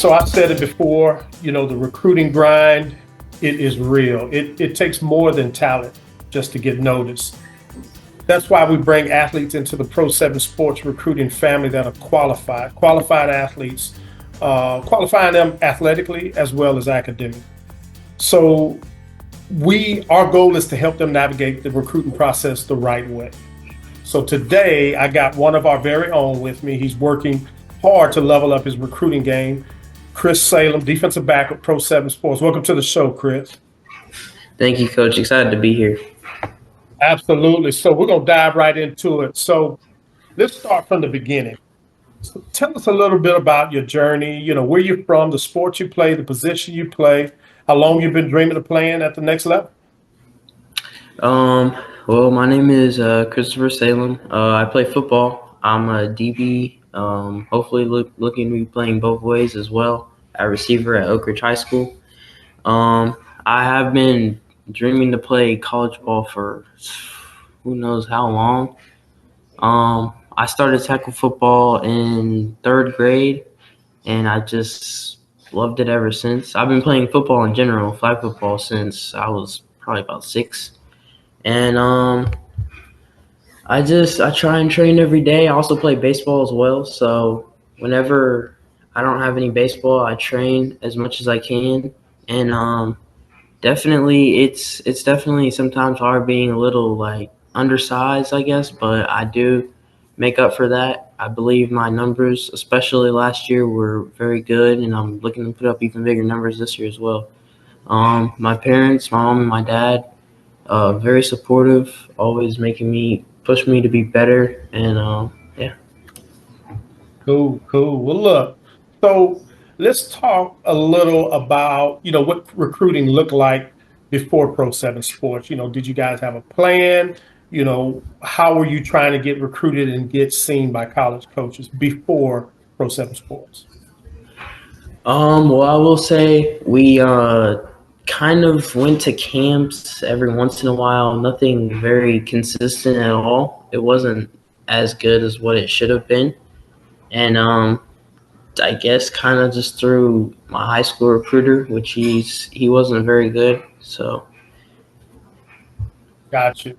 So I said it before, the recruiting grind, it is real. It takes more than talent just to get noticed. That's why we bring athletes into the Pro 7 Sports recruiting family that are qualified athletes, qualifying them athletically as well as academically. So our goal is to help them navigate the recruiting process the right way. So today I got one of our very own with me. He's working hard to level up his recruiting game. Chris Salem, defensive back at Pro 7 Sports. Welcome to the show, Chris. Thank you, Coach. Excited to be here. Absolutely. So we're going to dive right into it. So let's start from the beginning. So tell us a little bit about your journey, where you're from, the sport you play, the position you play, how long you've been dreaming of playing at the next level. Well, my name is Christopher Salem. I play football. I'm a DB. Hopefully looking to be playing both ways as well at receiver at Oakridge High School. I have been dreaming to play college ball for who knows how long. I started tackle football in third grade, and I just loved it ever since. I've been playing football in general, flag football, since I was probably about 6. And I try and train every day. I also play baseball as well. So whenever I don't have any baseball, I train as much as I can. And definitely it's definitely sometimes hard being a little undersized, I guess, but I do make up for that. I believe my numbers, especially last year, were very good, and I'm looking to put up even bigger numbers this year as well. My parents, my mom and my dad, very supportive, always push me to be better, and yeah. Cool. Well, look, so let's talk a little about, what recruiting looked like before Pro 7 Sports. Did you guys have a plan? How were you trying to get recruited and get seen by college coaches before Pro 7 Sports? Well, I will say we kind of went to camps every once in a while. Nothing very consistent at all. It wasn't as good as what it should have been. And I guess kind of just through my high school recruiter, which he wasn't very good. So. Got you.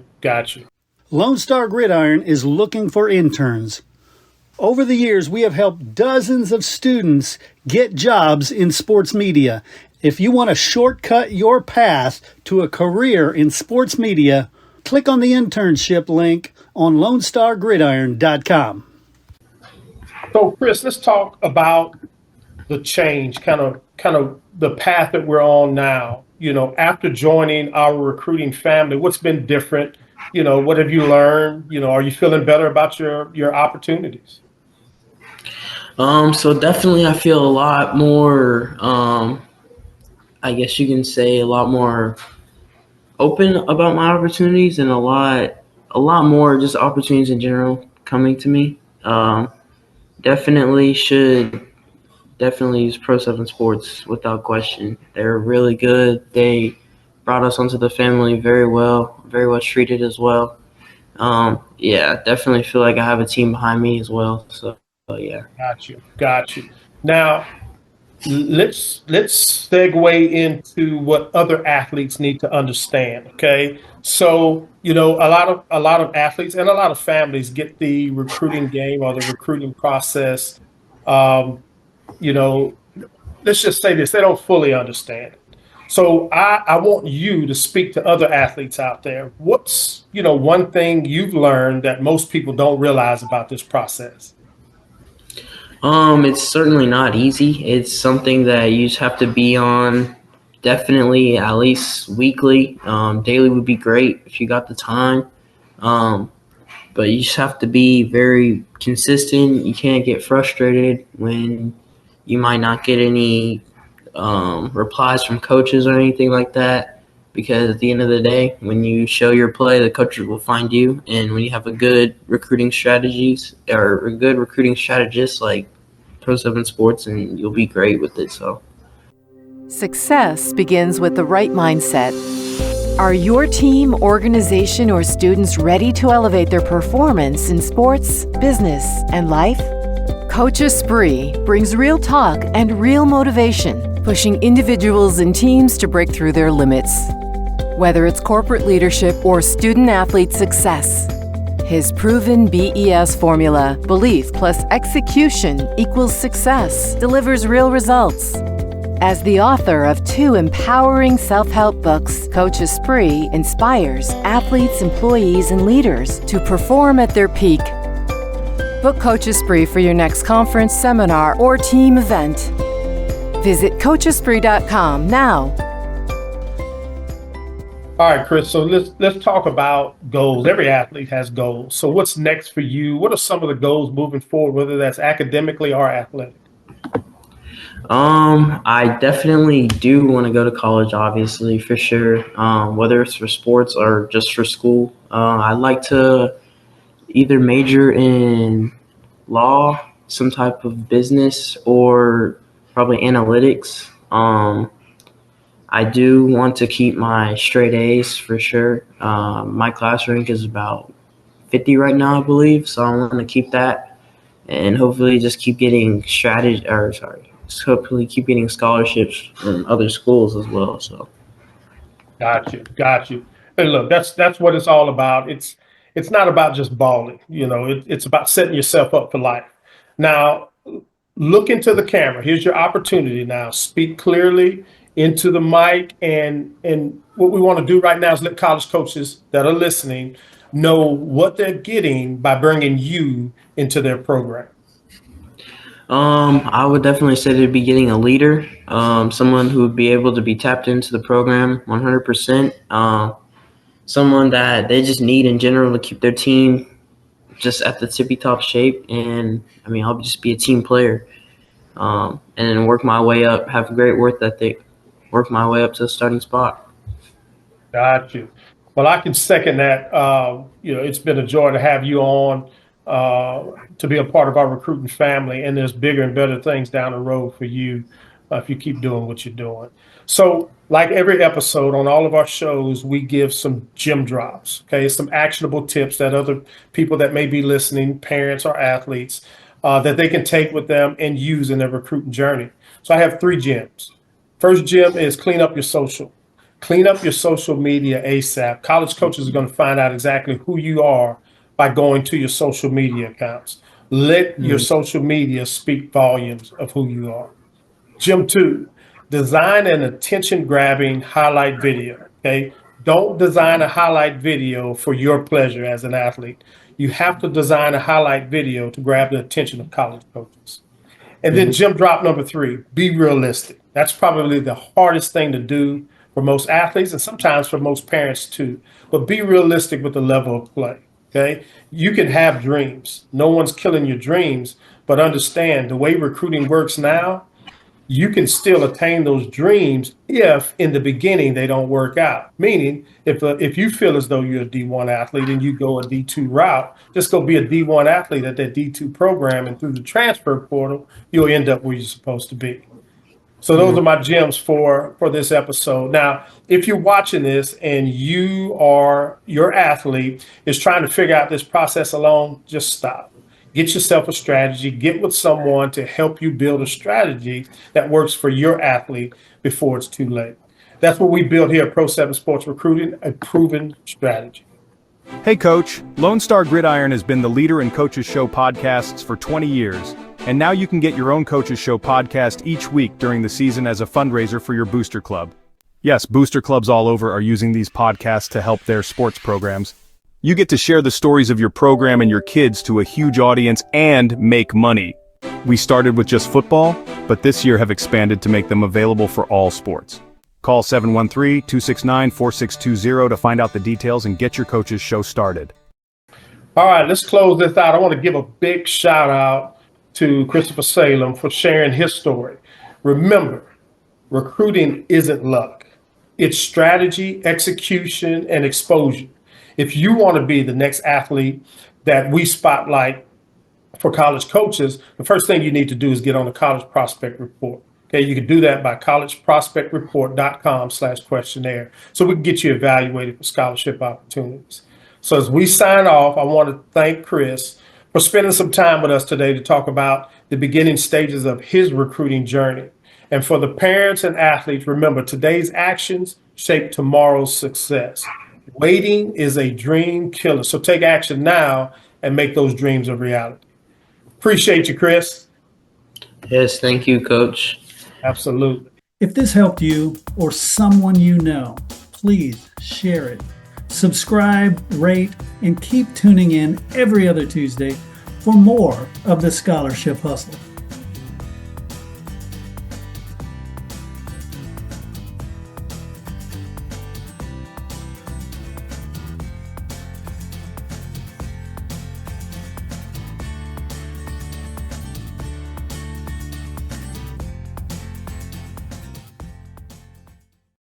Lone Star Gridiron is looking for interns. Over the years, we have helped dozens of students get jobs in sports media. If you want to shortcut your path to a career in sports media, click on the internship link on LoneStarGridiron.com. So, Chris, let's talk about the change, kind of the path that we're on now. After joining our recruiting family, what's been different? What have you learned? Are you feeling better about your opportunities? So definitely I feel a lot more, I guess you can say a lot more open about my opportunities, and a lot more just opportunities in general coming to me. Definitely use Pro 7 Sports without question. They're really good. They brought us onto the family very well treated as well. Yeah, definitely feel like I have a team behind me as well. So yeah. Got you. Now, let's segue into what other athletes need to understand. Okay, so a lot of athletes and a lot of families get the recruiting game or the recruiting process. Let's just say this: they don't fully understand it. So I want you to speak to other athletes out there. What's one thing you've learned that most people don't realize about this process? It's certainly not easy. It's something that you just have to be on definitely at least weekly. Daily would be great if you got the time. But you just have to be very consistent. You can't get frustrated when you might not get any replies from coaches or anything like that. Because at the end of the day, when you show your play, the coaches will find you. And when you have a good recruiting strategist like Pro 7 Sports, and you'll be great with it. So success begins with the right mindset. Are your team, organization, or students ready to elevate their performance in sports, business, and life? Coach Esprit brings real talk and real motivation, pushing individuals and teams to break through their limits. Whether it's corporate leadership or student-athlete success, his proven BES formula, belief plus execution equals success, delivers real results. As the author of 2 empowering self-help books, Coach Esprit inspires athletes, employees, and leaders to perform at their peak. Book Coach Esprit for your next conference, seminar, or team event. Visit coachesprit.com now. All right, Chris. So let's talk about goals. Every athlete has goals. So what's next for you? What are some of the goals moving forward, whether that's academically or athletic? I definitely do want to go to college, obviously, for sure. Whether it's for sports or just for school. I'd like to either major in law, some type of business, or probably analytics. I do want to keep my straight A's for sure. My class rank is about 50 right now, I believe, so I want to keep that and hopefully just keep getting hopefully keep getting scholarships from other schools as well. So. Got you. And look, that's what it's all about. It's not about just balling. It's about setting yourself up for life. Now, look into the camera. Here's your opportunity now. Speak clearly into the mic. And what we want to do right now is let college coaches that are listening know what they're getting by bringing you into their program. I would definitely say they'd be getting a leader, someone who would be able to be tapped into the program 100%, someone that they just need in general to keep their team just at the tippy top shape. And I'll just be a team player, and then work my way up, have a great work ethic, work my way up to the starting spot. Got you. Well, I can second that. It's been a joy to have you on, to be a part of our recruiting family, and there's bigger and better things down the road for you if you keep doing what you're doing. So, like every episode on all of our shows, we give some gem drops, okay? Some actionable tips that other people that may be listening, parents or athletes, that they can take with them and use in their recruiting journey. So I have 3 gems. First gem is clean up your social. Clean up your social media ASAP. College coaches are going to find out exactly who you are by going to your social media accounts. Let your social media speak volumes of who you are. Gem 2, design an attention-grabbing highlight video, okay? Don't design a highlight video for your pleasure as an athlete. You have to design a highlight video to grab the attention of college coaches. And then gem drop number 3, be realistic. That's probably the hardest thing to do for most athletes and sometimes for most parents too. But be realistic with the level of play, okay? You can have dreams. No one's killing your dreams, but understand the way recruiting works now, you can still attain those dreams if in the beginning they don't work out. Meaning, if you feel as though you're a D1 athlete and you go a D2 route, just go be a D1 athlete at that D2 program, and through the transfer portal, you'll end up where you're supposed to be. So those are my gems for this episode. Now, if you're watching this and your athlete is trying to figure out this process alone, just stop. Get yourself a strategy. Get with someone to help you build a strategy that works for your athlete before it's too late. That's what we built here at Pro 7 Sports Recruiting, a proven strategy. Hey, Coach. Lone Star Gridiron has been the leader in Coaches Show podcasts for 20 years. And now you can get your own Coaches Show podcast each week during the season as a fundraiser for your booster club. Yes, booster clubs all over are using these podcasts to help their sports programs. You get to share the stories of your program and your kids to a huge audience and make money. We started with just football, but this year have expanded to make them available for all sports. Call 713-269-4620 to find out the details and get your Coaches Show started. All right, let's close this out. I want to give a big shout out to Christopher Salem for sharing his story. Remember, recruiting isn't luck. It's strategy, execution, and exposure. If you want to be the next athlete that we spotlight for college coaches, the first thing you need to do is get on the College Prospect Report. Okay, you can do that by collegeprospectreport.com/questionnaire so we can get you evaluated for scholarship opportunities. So as we sign off, I want to thank Chris for spending some time with us today to talk about the beginning stages of his recruiting journey. And for the parents and athletes, remember, today's actions shape tomorrow's success. Waiting is a dream killer. So take action now and make those dreams a reality. Appreciate you, Chris. Yes, thank you, Coach. Absolutely. If this helped you or someone you know, please share it. Subscribe, rate, and keep tuning in every other Tuesday for more of the Scholarship Hustle.